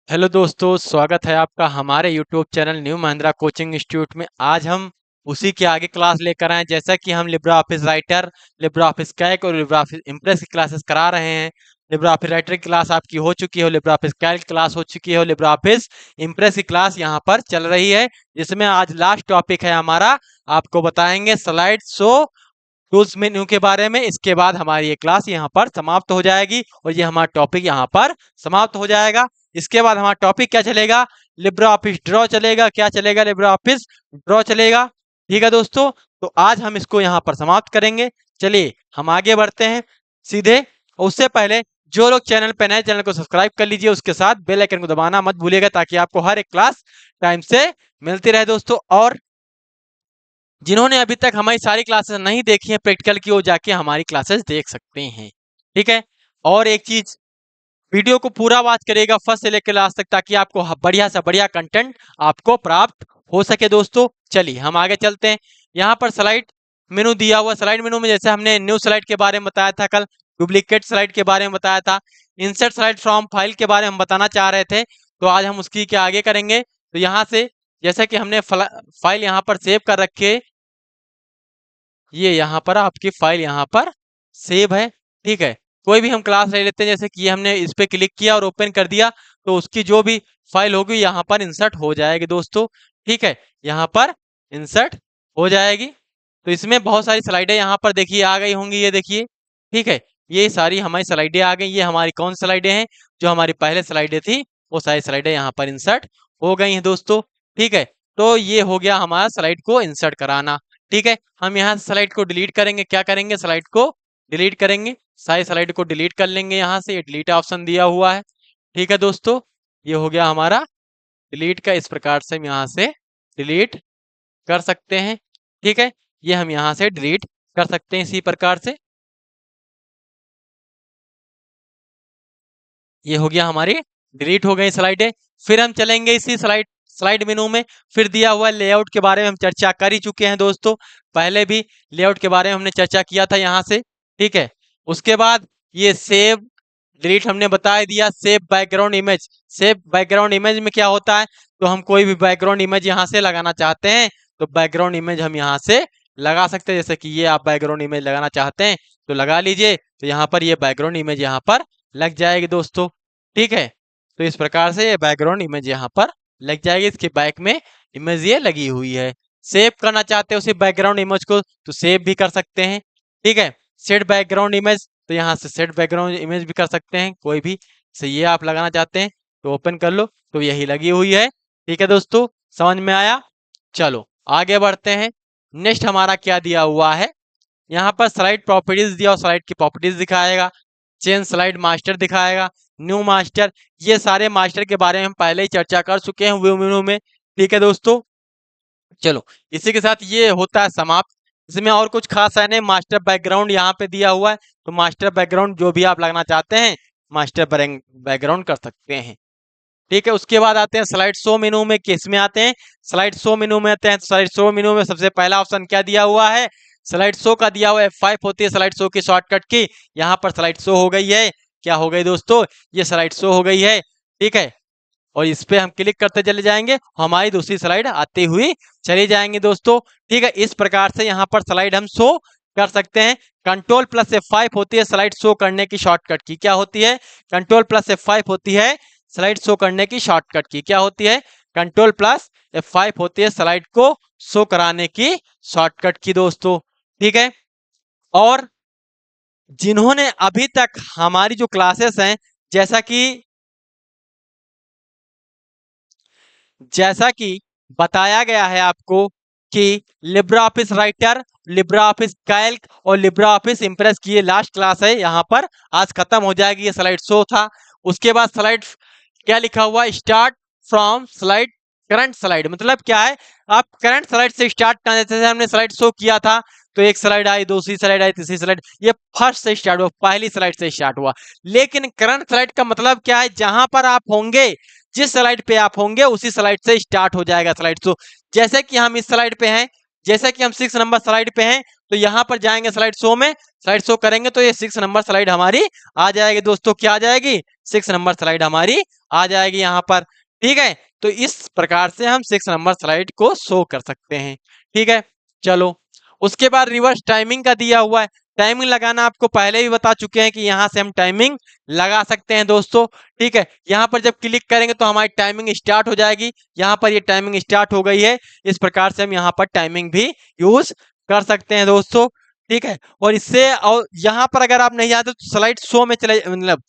Hello दोस्तों, स्वागत है आपका हमारे YouTube channel new Mahindra coaching institute में। आज हम उसी के आगे क्लास लेकर आए। जैसा कि हम Libra office writer, Libra office Calc और लिब्रा ऑफिस इम्प्रेस की क्लासेस करा रहे हैं। लिब्रा ऑफिस राइटर की क्लास आपकी हो चुकी है, लिब्रा ऑफिस कैल्क क्लास हो चुकी है, लिब्रा ऑफिस इम्प्रेस की क्लास यहाँ पर चल रही है, जिसमें आज लास्ट टॉपिक है हमारा। आपको बताएंगे स्लाइड शो टूल्स मेन्यू के बारे में। इसके बाद हमारी ये क्लास यहाँ पर समाप्त हो जाएगी और ये हमारा टॉपिक यहाँ पर समाप्त हो जाएगा। इसके बाद हमारा टॉपिक क्या चलेगा? लिब्रा ऑफिस ड्रॉ चलेगा। क्या चलेगा? लिब्रा ऑफिस ड्रॉ चलेगा। ठीक है दोस्तों, तो आज हम इसको यहाँ पर समाप्त करेंगे। चलिए हम आगे बढ़ते हैं सीधे। उससे पहले जो लोग चैनल पे नए, चैनल को सब्सक्राइब कर लीजिए, उसके साथ बेल आइकन को दबाना मत भूलिएगा, ताकि आपको हर एक क्लास टाइम से मिलती रहे दोस्तों। और जिन्होंने अभी तक हमारी सारी क्लासेस नहीं देखी हैं प्रैक्टिकल की, वो जाके हमारी क्लासेस देख सकते हैं। ठीक है। और एक चीज, वीडियो को पूरा वॉच करिएगा फर्स्ट से लेकर लास्ट तक, ताकि आपको बढ़िया से बढ़िया कंटेंट आपको प्राप्त हो सके दोस्तों। चलिए हम आगे चलते हैं। यहाँ पर स्लाइड मेनू दिया हुआ। स्लाइड मेनू में जैसे हमने न्यू स्लाइड के बारे में बताया था कल, डुप्लीकेट स्लाइड के बारे में बताया था, इंसर्ट स्लाइड फ्रॉम फाइल के बारे में हम बताना चाह रहे थे, तो आज हम उसकी के आगे करेंगे। तो यहाँ से जैसा कि हमने फाइल यहाँ पर सेव कर रखी है, ये यहाँ पर आपकी फाइल यहाँ पर सेव है। ठीक है। कोई भी हम क्लास ले लेते हैं, जैसे कि हमने इस पे क्लिक किया और ओपन कर दिया, तो उसकी जो भी फाइल होगी यहाँ पर इंसर्ट हो जाएगी दोस्तों। ठीक है, यहाँ पर इंसर्ट हो जाएगी। तो इसमें बहुत सारी स्लाइडें यहाँ पर देखिए आ गई होंगी, ये देखिए। ठीक है, ये सारी हमारी स्लाइडें आ गई। ये हमारी कौन स्लाइडें हैं? जो हमारी पहले स्लाइडें थी, वो सारी स्लाइडें यहाँ पर इंसर्ट हो गई हैं दोस्तों। ठीक है, तो ये हो गया हमारा स्लाइड को इंसर्ट कराना। ठीक है, हम यहाँ स्लाइड को डिलीट करेंगे। क्या करेंगे? स्लाइड को डिलीट करेंगे। सारी स्लाइड को डिलीट कर लेंगे यहाँ से, ये डिलीट ऑप्शन दिया हुआ है। ठीक है दोस्तों, ये हो गया हमारा डिलीट का। इस प्रकार से हम यहाँ से डिलीट कर सकते हैं। ठीक है, ये हम यहाँ से डिलीट कर सकते हैं इसी प्रकार से। ये हो गया हमारी डिलीट हो गई स्लाइडें। फिर हम चलेंगे इसी स्लाइड स्लाइड मेनू में। फिर दिया हुआ लेआउट के बारे में हम चर्चा कर ही चुके हैं दोस्तों। पहले भी लेआउट के बारे में हमने चर्चा किया था यहाँ से। ठीक है, उसके बाद ये सेव डिलीट हमने बता दिया। Save background image. Save background image में क्या होता है? तो हम कोई भी बैकग्राउंड इमेज यहाँ से लगाना चाहते हैं, तो बैकग्राउंड इमेज हम यहाँ से लगा सकते हैं। जैसे कि ये आप बैकग्राउंड इमेज लगाना चाहते हैं तो लगा लीजिए, तो यहाँ पर ये बैकग्राउंड इमेज यहाँ पर लग जाएगी दोस्तों। ठीक है, तो इस प्रकार से ये बैकग्राउंड इमेज यहाँ पर लग जाएगी। इसके बैक में इमेज ये लगी हुई है। सेव करना चाहते हैं उसी बैकग्राउंड इमेज को, तो सेव भी कर सकते हैं। ठीक है, सेट बैकग्राउंड इमेज, तो यहाँ से सेट बैकग्राउंड इमेज भी कर सकते हैं कोई भी। से ये आप लगाना चाहते हैं तो ओपन कर लो, तो यही लगी हुई है। ठीक है दोस्तों, समझ में आया? चलो आगे बढ़ते हैं। नेक्स्ट हमारा क्या दिया हुआ है? यहाँ पर स्लाइड प्रॉपर्टीज दिया और स्लाइड की प्रॉपर्टीज दिखाएगा। चेंज स्लाइड मास्टर दिखाएगा, न्यू मास्टर। ये सारे मास्टर के बारे में हम पहले ही चर्चा कर चुके हैं व्यू मेनू में। ठीक है दोस्तों, चलो इसी के साथ ये होता है समाप्त। इसमें और कुछ खास है नहीं। मास्टर बैकग्राउंड यहाँ पे दिया हुआ है, तो मास्टर बैकग्राउंड जो भी आप लगाना चाहते हैं मास्टर बैकग्राउंड कर सकते हैं। ठीक है, उसके बाद आते हैं स्लाइड शो मेनू में। किस में आते हैं? स्लाइड शो मेनू में आते हैं। स्लाइड शो मेनू में सबसे पहला ऑप्शन क्या दिया हुआ है? स्लाइड शो का दिया हुआ है। F5 होती है स्लाइड शो की शॉर्टकट की। यहाँ पर स्लाइड शो हो गई है। क्या हो गई दोस्तों? ये स्लाइड शो हो गई है। ठीक है, और इस पे हम क्लिक करते चले जाएंगे, हमारी दूसरी स्लाइड आती हुई चली जाएंगी दोस्तों। ठीक है, इस प्रकार से यहाँ पर स्लाइड हम शो कर सकते हैं। कंट्रोल प्लस F5 होती है स्लाइड शो करने की शॉर्टकट की। क्या होती है? कंट्रोल प्लस F5 होती है स्लाइड शो करने की शॉर्टकट की। क्या होती है? कंट्रोल प्लस F5 होती है स्लाइड को शो कराने की शॉर्टकट की दोस्तों। ठीक है, और जिन्होंने अभी तक हमारी जो क्लासेस हैं, जैसा कि जैसा कि बताया गया है आपको कि Libra office writer, Libra office Calc और लिब्रा ऑफिस इंप्रेस की ये लास्ट क्लास है। यहाँ पर आज खत्म हो जाएगी। ये स्लाइड शो था। उसके बाद स्लाइड क्या लिखा हुआ? Start from slide current slide. मतलब क्या है? आप करंट स्लाइड से स्टार्ट करना। जैसे हमने स्लाइड शो किया था, तो एक स्लाइड आई, दूसरी स्लाइड आई, तीसरी स्लाइड, ये फर्स्ट से स्टार्ट हुआ, पहली स्लाइड से स्टार्ट हुआ। लेकिन करंट स्लाइड का मतलब क्या है? जहां पर आप होंगे, जिस स्लाइड पे आप होंगे उसी स्लाइड से स्टार्ट हो जाएगा स्लाइड शो। जैसे कि हम इस स्लाइड पे हैं, जैसे कि हम 6 नंबर स्लाइड पे हैं, तो यहाँ पर जाएंगे स्लाइड शो में, स्लाइड शो करेंगे तो ये 6 नंबर स्लाइड हमारी आ जाएगी दोस्तों। क्या आ जाएगी? 6 नंबर स्लाइड हमारी आ जाएगी यहाँ पर। ठीक है, तो इस प्रकार से हम 6 नंबर स्लाइड को शो कर सकते हैं। ठीक है, चलो उसके बाद रिवर्स टाइमिंग का दिया हुआ है। टाइमिंग लगाना आपको पहले भी बता चुके हैं कि यहाँ से हम टाइमिंग लगा सकते हैं दोस्तों। ठीक है, यहाँ पर जब क्लिक करेंगे तो हमारी टाइमिंग स्टार्ट हो जाएगी। यहाँ पर ये टाइमिंग स्टार्ट हो गई है। इस प्रकार से हम यहाँ पर टाइमिंग भी यूज कर सकते हैं दोस्तों। ठीक है, और इससे और यहाँ पर अगर आप नहीं जाते तो स्लाइड शो में चले, मतलब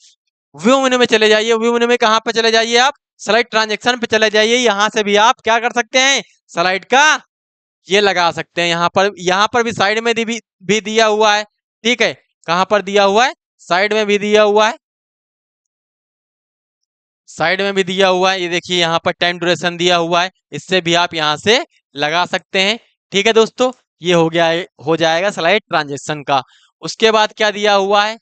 व्यू मेनू में चले जाइए। व्यू मेनू में कहाँ पे चले जाइए आप? स्लाइड ट्रांजेक्शन पे चले जाइए। यहाँ से भी आप क्या कर सकते हैं? स्लाइड का ये लगा सकते हैं। यहाँ पर भी साइड में भी दिया हुआ है। ठीक है, कहाँ पर दिया हुआ है? साइड में भी दिया हुआ है, साइड में भी दिया हुआ है। ये देखिए यहाँ पर टाइम ड्यूरेशन दिया हुआ है, इससे भी आप यहाँ से लगा सकते हैं। ठीक है दोस्तों, ये हो गया है, हो जाएगा स्लाइड ट्रांजेक्शन का। उसके बाद क्या दिया हुआ है?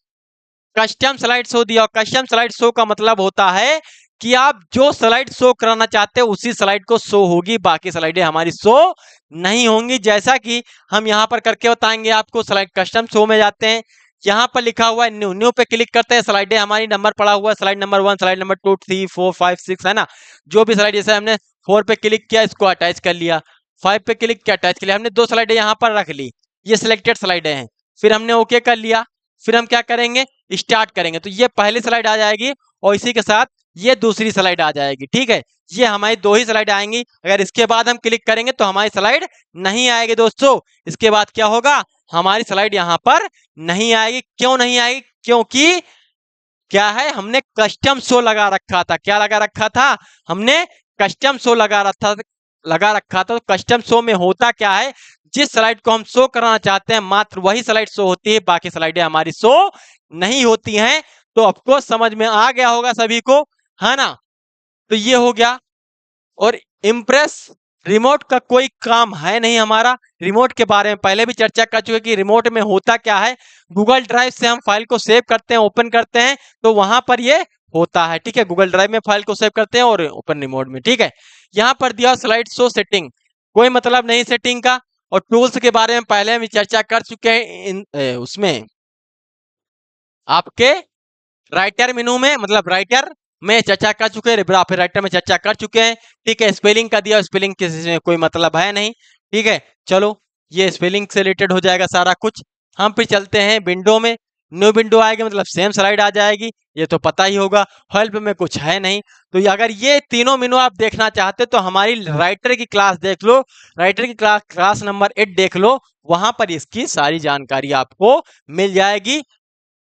कस्टम स्लाइड शो दिया। कस्टम स्लाइड शो का मतलब होता है कि आप जो स्लाइड शो कराना चाहते हैं उसी स्लाइड को शो होगी, बाकी स्लाइडें हमारी शो नहीं होंगी। जैसा कि हम यहाँ पर करके बताएंगे आपको। स्लाइड कस्टम शो में जाते हैं, यहाँ पर लिखा हुआ है न्यू, न्यू पे क्लिक करते हैं। स्लाइडें हमारी नंबर पड़ा हुआ है, स्लाइड नंबर 1, स्लाइड नंबर 2, 3, 4, 5, 6 है ना। जो भी स्लाइड, जैसे हमने 4 पे क्लिक किया, इसको अटैच कर लिया। 5 पे क्लिक किया, अटैच कर लिया। हमने 2 स्लाइडें यहाँ पर रख ली, ये सिलेक्टेड स्लाइडें हैं। फिर हमने ओके कर लिया। फिर हम क्या करेंगे? स्टार्ट करेंगे तो ये पहली स्लाइड आ जाएगी और इसी के साथ ये दूसरी स्लाइड आ जाएगी। ठीक है, ये हमारी 2 ही स्लाइड आएंगी। अगर इसके बाद हम क्लिक करेंगे तो हमारी स्लाइड नहीं आएगी दोस्तों। इसके बाद क्या होगा? हमारी स्लाइड यहाँ पर नहीं आएगी। क्यों नहीं आएगी? क्योंकि क्या है, हमने कस्टम शो लगा रखा था। क्या लगा रखा था? हमने कस्टम शो लगा रखा था। तो कस्टम शो में होता क्या है, जिस स्लाइड को हम शो कराना चाहते हैं मात्र वही स्लाइड शो होती है, बाकी स्लाइडें हमारी शो नहीं होती हैं। तो आपको समझ में आ गया होगा सभी को, है ना। तो ये हो गया। और इम्प्रेस रिमोट का कोई काम है नहीं हमारा। रिमोट के बारे में पहले भी चर्चा कर चुके कि रिमोट में होता क्या है। गूगल ड्राइव से हम फाइल को सेव करते हैं, ओपन करते हैं, तो वहां पर ये होता है। ठीक है, गूगल ड्राइव में फाइल को सेव करते हैं और ओपन रिमोट में। ठीक है, यहाँ पर दिया स्लाइड शो सेटिंग, कोई मतलब नहीं सेटिंग का। और टूल्स के बारे में पहले हम चर्चा कर चुके हैं उसमें आपके राइटर मेनू में, मतलब राइटर में चर्चा कर चुके हैं, फिर राइटर में चर्चा कर चुके हैं। ठीक है, स्पेलिंग का दिया, स्पेलिंग किसी में कोई मतलब है नहीं। ठीक है, चलो ये स्पेलिंग से रिलेटेड हो जाएगा सारा कुछ। हम फिर चलते हैं विंडो में। न्यू विंडो आएगी मतलब सेम स्लाइड आ जाएगी, ये तो पता ही होगा। हेल्प में कुछ है नहीं। तो अगर ये तीनों मेनू आप देखना चाहते तो हमारी राइटर की क्लास देख लो, राइटर की क्लास नंबर 8 देख लो, वहां पर इसकी सारी जानकारी आपको मिल जाएगी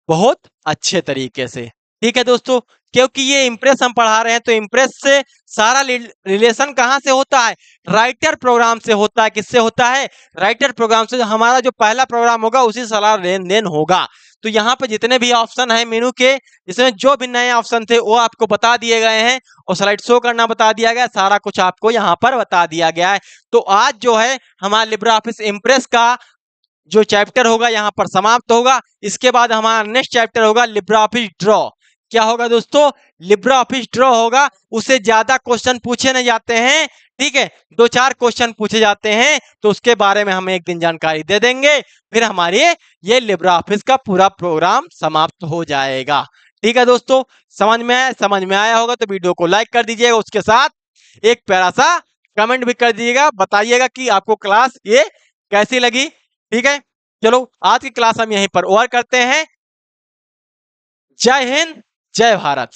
बहुत अच्छे तरीके से। ठीक है दोस्तों, क्योंकि ये इम्प्रेस हम पढ़ा रहे हैं तो इम्प्रेस से सारा रिलेशन कहाँ से होता है? राइटर प्रोग्राम से होता है। किससे होता है? राइटर प्रोग्राम से। हमारा जो पहला प्रोग्राम होगा उसी सारा लेन देन होगा। तो यहाँ पे जितने भी ऑप्शन है मेनू के, इसमें जो भी नए ऑप्शन थे वो आपको बता दिए गए हैं और स्लाइड शो करना बता दिया गया, सारा कुछ आपको यहाँ पर बता दिया गया है। तो आज जो है हमारा लिब्रे ऑफिस इम्प्रेस का जो चैप्टर होगा यहाँ पर समाप्त होगा। इसके बाद हमारा नेक्स्ट चैप्टर होगा लिब्रे ऑफिस ड्रॉ। क्या होगा दोस्तों? लिब्रे ऑफिस ड्रॉ होगा। उससे ज्यादा क्वेश्चन पूछे नहीं जाते हैं। ठीक है, 2-4 क्वेश्चन पूछे जाते हैं, तो उसके बारे में हम एक दिन जानकारी दे देंगे। फिर हमारे ये लिब्रे ऑफिस का पूरा प्रोग्राम समाप्त हो जाएगा। ठीक है दोस्तों, समझ में आया होगा तो वीडियो को लाइक कर दीजिएगा, उसके साथ एक प्यारा सा कमेंट भी कर दीजिएगा, बताइएगा कि आपको क्लास ये कैसी लगी। ठीक है, चलो आज की क्लास हम यहीं पर ओवर करते हैं। जय हिंद, जय भारत।